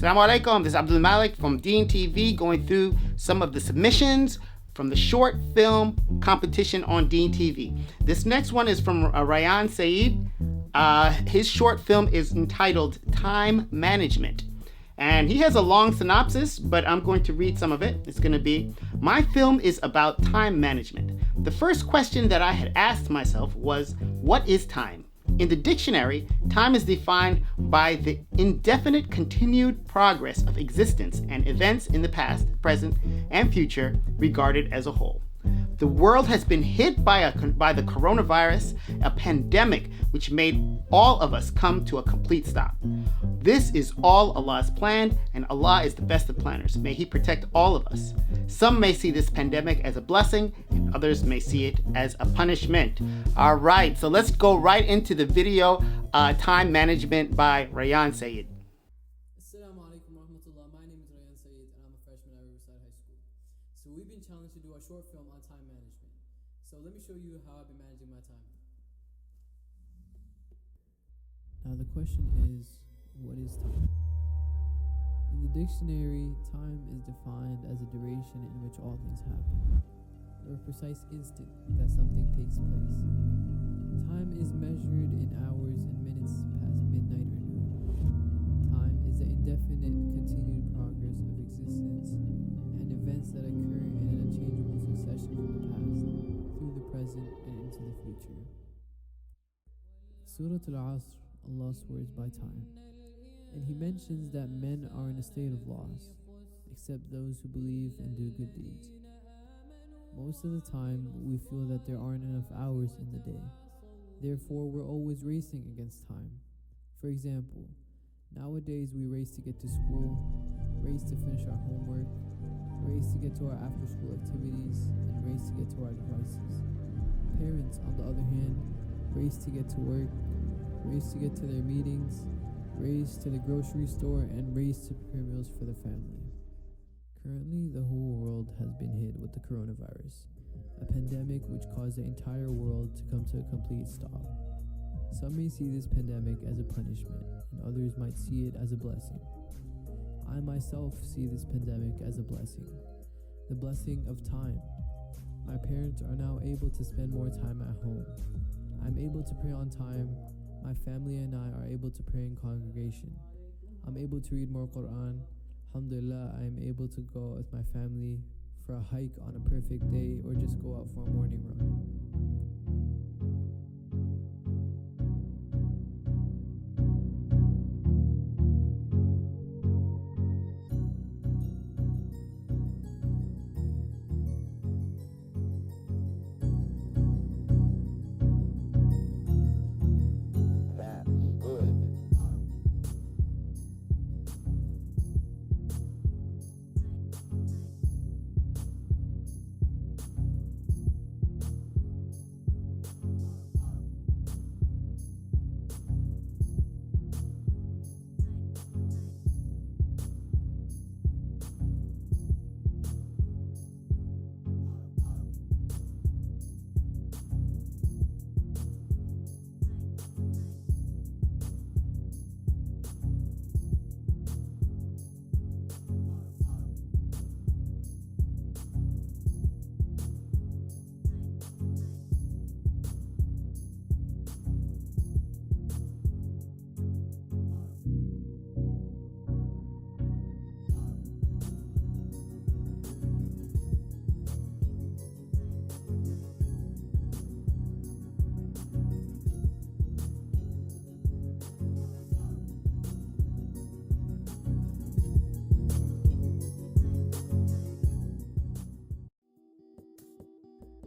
Assalamu alaikum. This is Abdul Malik from DeenTV going through some of the submissions from the short film competition on DeenTV. This next one is from Rayyan Syed. His short film is entitled Time Management. And he has a long synopsis, but I'm going to read some of it. It's going to be, my film is about time management. The first question that I had asked myself was, what is time? In the dictionary, time is defined by the indefinite continued progress of existence and events in the past, present, and future regarded as a whole. The world has been hit by the coronavirus, a pandemic which made all of us come to a complete stop. This is all Allah's plan, and Allah is the best of planners. May He protect all of us. Some may see this pandemic as a blessing, and others may see it as a punishment. All right, so let's go right into the video, Time Management by Rayyan Syed. Assalamu alaikum warahmatullah. My name is Rayyan Syed and I'm a freshman at Riverside High School. So we've been challenged to do a short film on time management. So let me show you how I've been managing my time. Now the question is, what is time? In the dictionary, time is defined as a duration in which all things happen, or a precise instant that something takes place. Time is measured in hours and minutes past midnight or noon. Time is the indefinite continued progress of existence and events that occur in an unchangeable succession from the past, through the present, and into the future. Surah Al-Asr, Allah swears by time, and He mentions that men are in a state of loss, except those who believe and do good deeds. Most of the time, we feel that there aren't enough hours in the day. Therefore, we're always racing against time. For example, nowadays we race to get to school, race to finish our homework, race to get to our after-school activities, and race to get to our devices. Parents, on the other hand, race to get to work, race to get to their meetings, race to the grocery store, and race to prepare meals for the family. Currently, the whole world has been hit with the coronavirus, a pandemic which caused the entire world to come to a complete stop. Some may see this pandemic as a punishment, and others might see it as a blessing. I myself see this pandemic as a blessing, the blessing of time. My parents are now able to spend more time at home. I'm able to pray on time. My family and I are able to pray in congregation. I'm able to read more Quran. Alhamdulillah, I am able to go with my family for a hike on a perfect day or just go out for a morning run.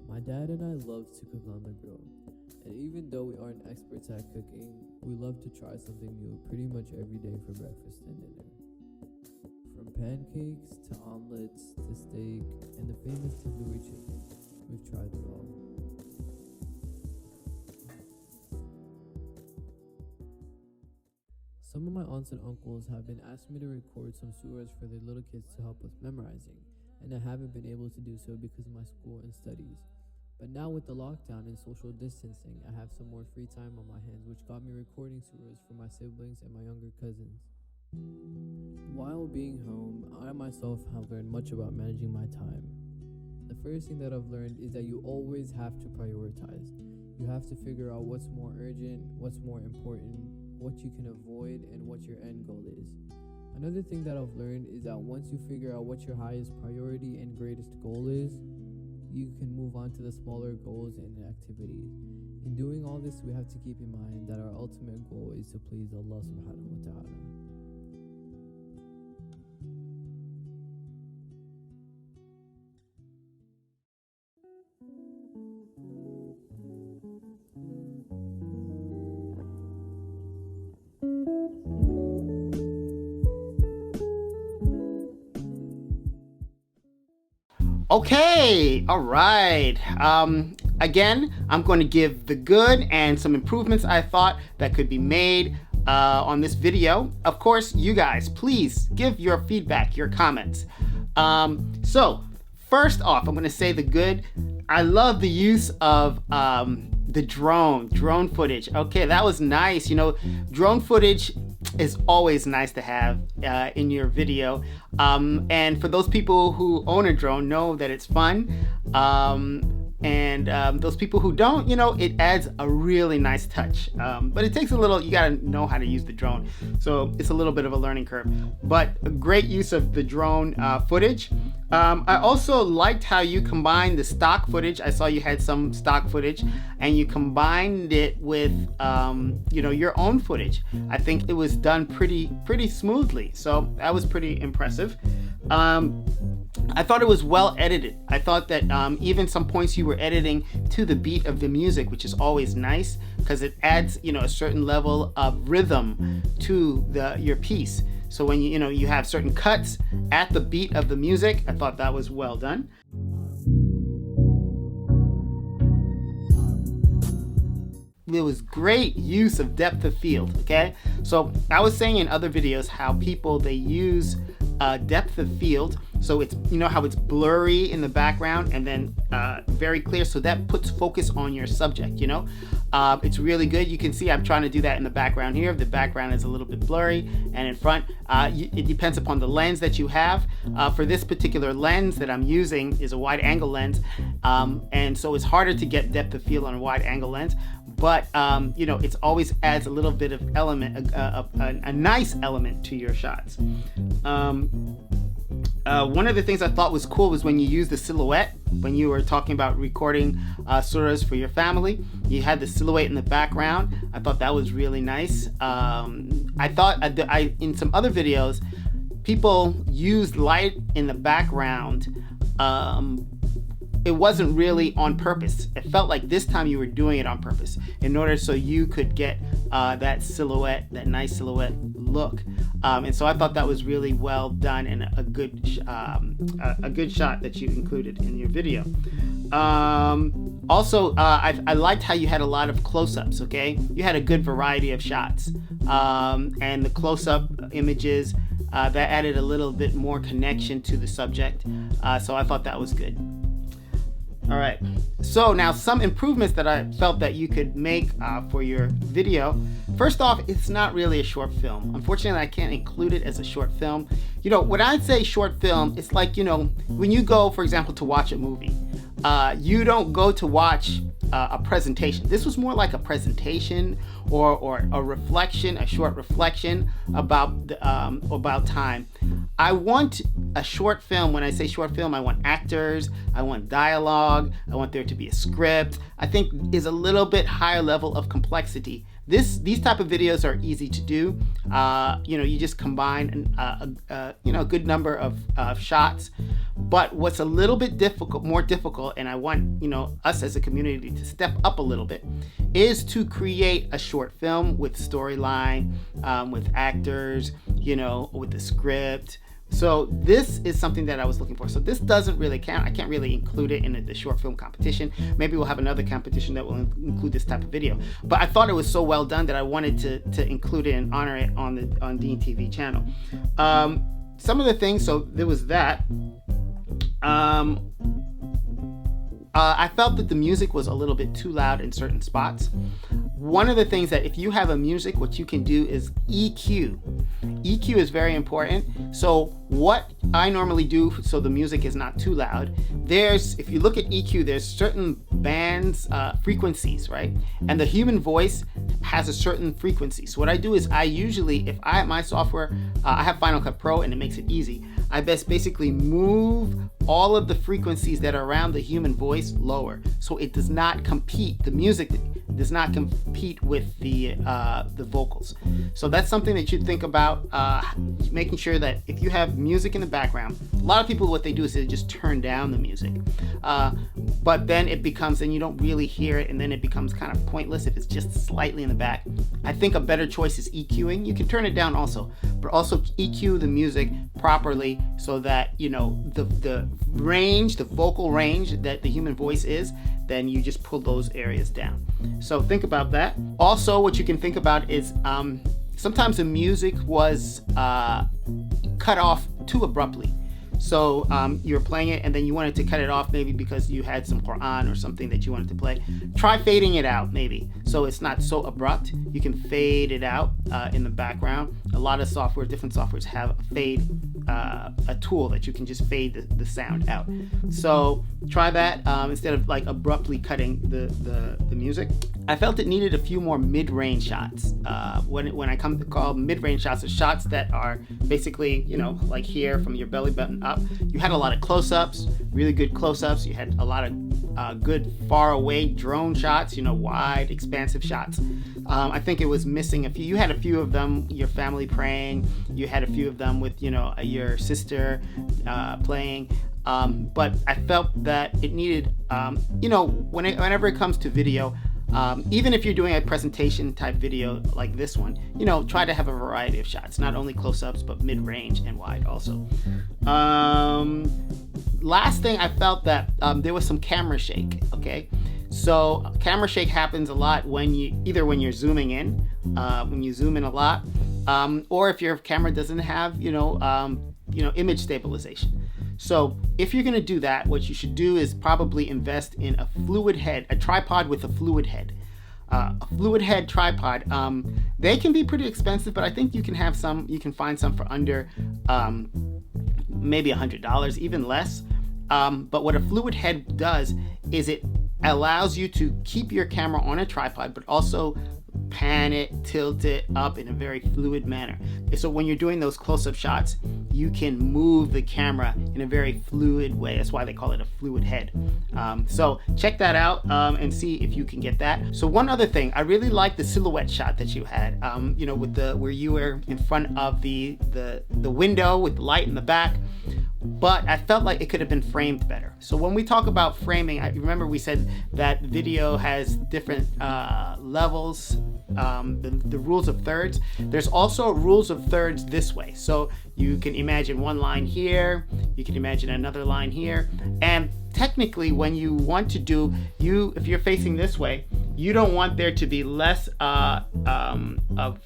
My dad and I love to cook on the grill, and even though we aren't experts at cooking, we love to try something new pretty much every day for breakfast and dinner. From pancakes to omelets to steak and the famous tandoori chicken, we've tried it all. Some of my aunts and uncles have been asking me to record some surahs for their little kids to help with memorizing, and I haven't been able to do so because of my school and studies. But now with the lockdown and social distancing, I have some more free time on my hands, which got me recording surahs for my siblings and my younger cousins. While being home, I myself have learned much about managing my time. The first thing that I've learned is that you always have to prioritize. You have to figure out what's more urgent, what's more important, what you can avoid, and what your end goal is. Another thing that I've learned is that once you figure out what your highest priority and greatest goal is, you can move on to the smaller goals and activities. In doing all this, we have to keep in mind that our ultimate goal is to please Allah subhanahu wa ta'ala. Okay, all right. Again, I'm going to give the good and some improvements I thought that could be made on this video. Of course, you guys, please give your feedback, your comments. So, first off, I'm going to say the good. I love the use of the drone footage. Okay, that was nice. You know, drone footage is always nice to have in your video. And for those people who own a drone, know that it's fun. And those people who don't, you know, it adds a really nice touch. But it takes a little, you gotta know how to use the drone. So it's a little bit of a learning curve. But a great use of the drone footage. I also liked how you combined the stock footage. I saw you had some stock footage and you combined it with, you know, your own footage. I think it was done pretty smoothly. So that was pretty impressive. I thought it was well edited. I thought that even some points you were editing to the beat of the music, which is always nice because it adds, you know, a certain level of rhythm to your piece. So when you have certain cuts at the beat of the music, I thought that was well done. There was great use of depth of field, okay? So I was saying in other videos how they use depth of field. So it's, you know how it's blurry in the background and then very clear. So that puts focus on your subject, you know? It's really good. You can see I'm trying to do that in the background here. The background is a little bit blurry, and in front, it depends upon the lens that you have. For this particular lens that I'm using is a wide angle lens. And so it's harder to get depth of field on a wide angle lens. But, you know, it always adds a little bit of element, a nice element to your shots. One of the things I thought was cool was when you used the silhouette, when you were talking about recording surahs for your family, you had the silhouette in the background. I thought that was really nice. I thought in some other videos, people used light in the background. It wasn't really on purpose. It felt like this time you were doing it on purpose in order so you could get that silhouette, that nice silhouette look. And so I thought that was really well done and a good shot that you included in your video. Also, I liked how you had a lot of close-ups, okay? You had a good variety of shots. And the close-up images, that added a little bit more connection to the subject. So I thought that was good. All right, so now some improvements that I felt that you could make for your video. First off, it's not really a short film. Unfortunately, I can't include it as a short film. You know, when I say short film, it's like, you know, when you go, for example, to watch a movie, you don't go to watch a presentation. This was more like a presentation or a reflection, a short reflection about time. I want a short film. When I say short film, I want actors, I want dialogue, I want there to be a script. I think is a little bit higher level of complexity. These type of videos are easy to do. You know, you just combine you know, a good number of shots. But what's a little bit more difficult, and I want, you know, us as a community to step up a little bit, is to create a short film with storyline, with actors, you know, with the script. So this is something that I was looking for. So this doesn't really count. I can't really include it in the short film competition. Maybe we'll have another competition that will include this type of video. But I thought it was so well done that I wanted to include it and honor it on DeenTV channel. Some of the things, so there was that. I felt that the music was a little bit too loud in certain spots. One of the things that if you have a music, what you can do is EQ. EQ is very important. So what I normally do so the music is not too loud, if you look at EQ, there's certain bands, frequencies, right? And the human voice has a certain frequency. So what I do is I usually, if I have my software, I have Final Cut Pro and it makes it easy. I basically move all of the frequencies that are around the human voice lower, so it does not compete. The music does not compete with the vocals. So that's something that you think about, making sure that if you have music in the background, a lot of people what they do is they just turn down the music, but then you don't really hear it, and then it becomes kind of pointless if it's just slightly in the back. I think a better choice is EQing. You can turn it down also, but also EQ the music properly so that the range, the vocal range that the human voice is, then you just pull those areas down. So think about that. Also, what you can think about is sometimes the music was cut off too abruptly. So you're playing it and then you wanted to cut it off maybe because you had some Quran or something that you wanted to play. Try fading it out maybe so it's not so abrupt. You can fade it out in the background. A lot of different softwares have a tool that you can just fade the sound out. So try that instead of like abruptly cutting the music. I felt it needed a few more mid-range shots. When I come to call mid-range shots, are shots that are basically, like here from your belly button up. You had a lot of close-ups, really good close-ups. You had a lot of good far-away drone shots, wide, expansive shots. I think it was missing a few. You had a few of them, your family praying. You had a few of them with, your sister playing. But I felt that it needed, whenever it comes to video, even if you're doing a presentation type video like this one, try to have a variety of shots, not only close-ups, but mid-range and wide also. Last thing, I felt that there was some camera shake, okay? So camera shake happens a lot when you're zooming in, when you zoom in a lot, or if your camera doesn't have, image stabilization. So if you're going to do that, what you should do is probably invest in a fluid head, a tripod with a fluid head. A fluid head tripod, they can be pretty expensive, but I think you can find some for under maybe $100, even less. But what a fluid head does is it allows you to keep your camera on a tripod, but also pan it, tilt it up in a very fluid manner. So when you're doing those close-up shots, you can move the camera in a very fluid way. That's why they call it a fluid head. So check that out and see if you can get that. So one other thing, I really like the silhouette shot that you had, with where you were in front of the window with the light in the back. But I felt like it could have been framed better. So when we talk about framing, I remember we said that video has different levels, the rules of thirds. There's also rules of thirds this way. So you can imagine one line here, you can imagine another line here, and technically when you want to do, if you're facing this way, you don't want there to be less of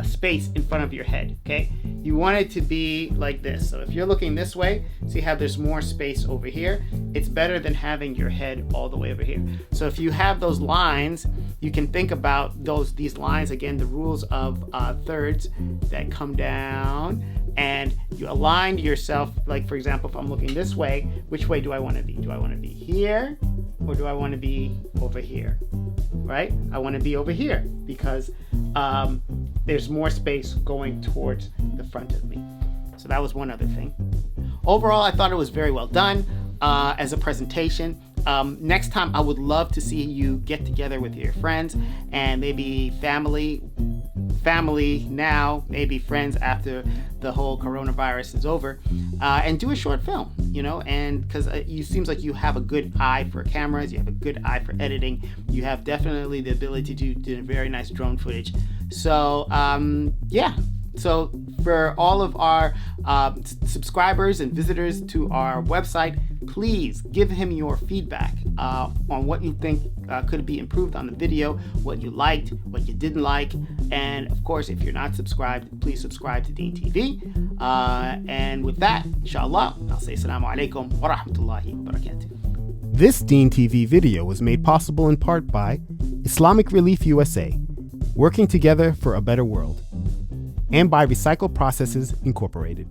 space in front of your head, okay? You want it to be like this. So if you're looking this way, see how there's more space over here? It's better than having your head all the way over here. So if you have those lines, you can think about these lines, again, the rules of thirds that come down, and you align yourself, like for example, if I'm looking this way, which way do I want to be? Do I want to be here or do I want to be over here? Right? I want to be over here because there's more space going towards the front of me. So that was one other thing. Overall, I thought it was very well done as a presentation. Next time, I would love to see you get together with your friends and maybe family now, maybe friends after the whole coronavirus is over, and do a short film, and because it seems like you have a good eye for cameras, you have a good eye for editing, you have definitely the ability to do very nice drone footage. So yeah. So for all of our subscribers and visitors to our website, please give him your feedback on what you think could be improved on the video, what you liked, what you didn't like. And of course, if you're not subscribed, please subscribe to DeenTV. And with that, inshallah, I'll say assalamu alaikum wa rahmatullahi wa barakatuh. This DeenTV video was made possible in part by Islamic Relief USA, working together for a better world, and by Recycle Processes Incorporated.